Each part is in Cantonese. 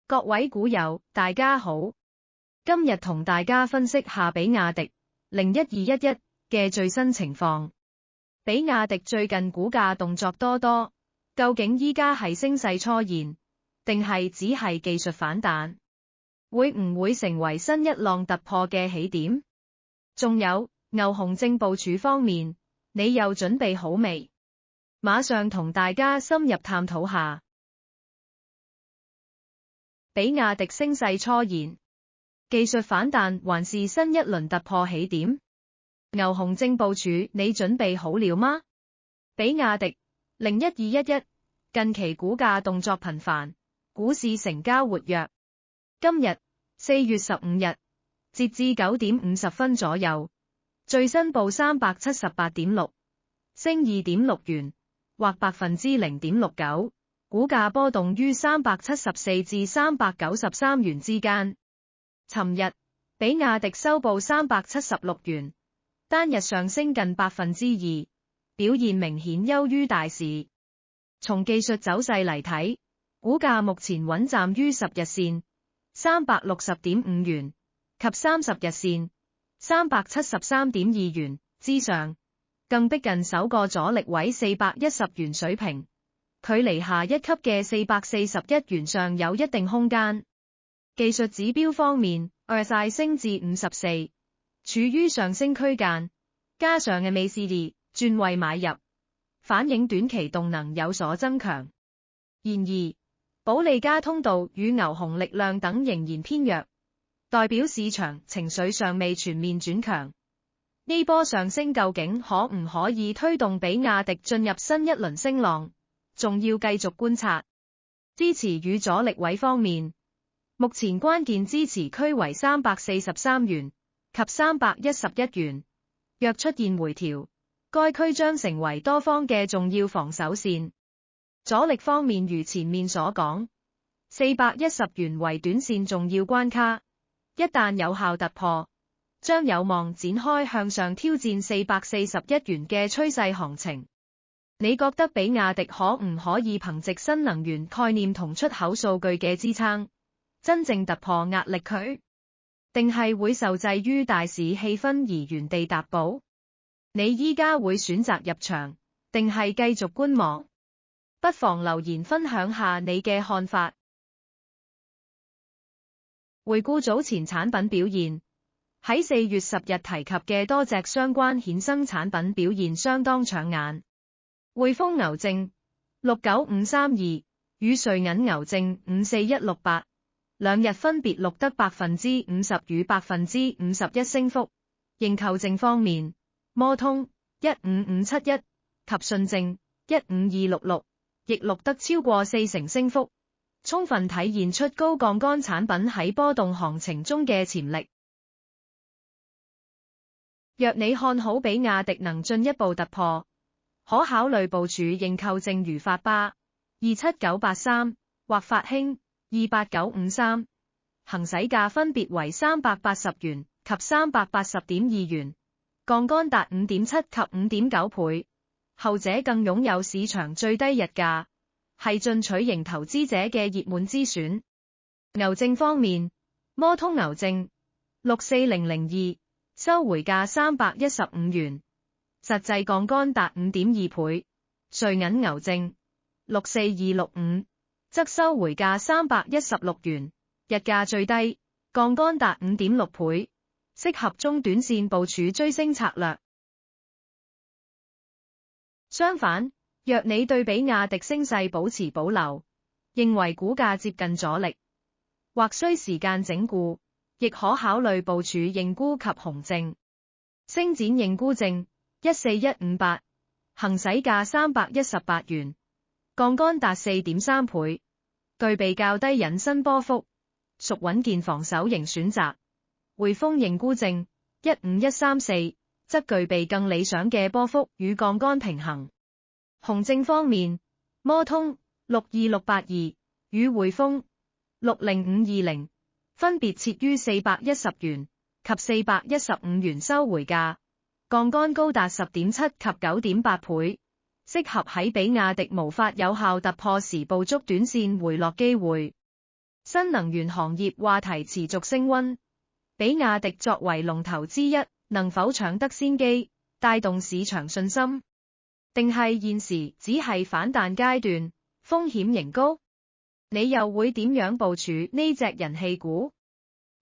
各位股友，大家好，今日同大家分析下比亞迪01211嘅最新情況。比亞迪最近股價動作多，究竟依家係升勢初現，定係只係技術反彈？會唔會成為新一浪突破嘅起點？仲有牛熊證部署方面，你又準備好未？馬上同大家深入探討下。比亞迪升勢初現，技術反彈還是新一輪突破起點？牛熊證部署你準備好了嗎？比亞迪01211近期股價動作頻繁，股市成交活躍。今日4月15日，截至9點50分左右，最新報378.6，升2.6元，或0.69%。股價波動於374至393元之間。尋日，比亞迪收報376元，單日上升近2%，表現明顯優於大市。從技術走勢嚟睇，股價目前穩站於10日線360.5元及30日線373.2元之上，更逼近首個阻力位410元水平。距離下一級嘅441元尚有一定空間。技術指標方面 ，RSI 升至54，處於上升區間，加上嘅MACD轉為買入，反映短期動能有所增強。然而，保利加通道與牛熊力量等仍然偏弱，代表市場情緒尚未全面轉強。呢波上升究竟可唔可以推動比亞迪進入新一輪升浪？仲要繼續觀察。支持與阻力位方面，目前關鍵支持區為343元及311元，若出現回調，該區將成為多方嘅重要防守線。阻力方面如前面所講，410元為短線重要關卡，一旦有效突破，將有望展開向上挑戰441元嘅趨勢行情。你覺得比亞迪可唔可以憑藉新能源概念同出口數據嘅支撐，真正突破壓力區？定係會受制於大市氣氛而原地踏步？你依家會選擇入場，定係繼續觀望？不妨留言分享下你嘅看法。回顧早前產品表現，喺4月10日提及嘅多隻相關衍生產品表現相當搶眼。匯豐牛證69532與瑞銀牛證54168兩日分別錄得50%與51%升幅。認購證方面，摩通15571及信證15266亦錄得超過40%升幅，充分體現出高槓桿產品喺波動行情中嘅潛力。若你看好比亞迪能進一步突破，可考慮部署認購證如法巴27983或法興28953，行使價分別為380元及380.2元，槓桿達 5.7 及 5.9 倍，後者更擁有市場最低日價，係進取型投資者嘅熱門之選。牛證方面，摩通牛證64002收回價315元。實際槓桿達 5.2 倍，瑞銀牛證64265則收回價316元，日價最低，槓桿達 5.6 倍，適合中短線部署追升策略。相反，若你對比亞迪升勢保持保留，認為股價接近阻力，或需時間整固，亦可考慮部署認沽及熊證。星展認沽證14158，行使價318元，槓桿達 4.3 倍，具備較低引伸波幅，屬穩健防守型選擇。匯豐認沽證15134，則具備更理想嘅波幅與槓桿平衡。熊證方面，摩通62682與匯豐60520分別設於410元及415元收回價。槓桿高達 10.7 及 9.8 倍，適合喺比亞迪無法有效突破時捕捉短線回落機會。新能源行業話題持續升溫，比亞迪作為龍頭之一，能否搶得先機，帶動市場信心？定係現時只係反彈階段，風險仍高？你又會點樣部署呢隻人氣股？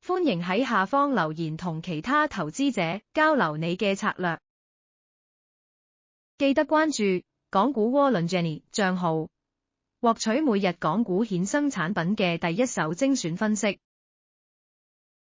歡迎喺下方留言同其他投資者交流你嘅策略。記得關注港股窩輪 Jenny 賬號，獲取每日港股衍生產品嘅第一手精選分析。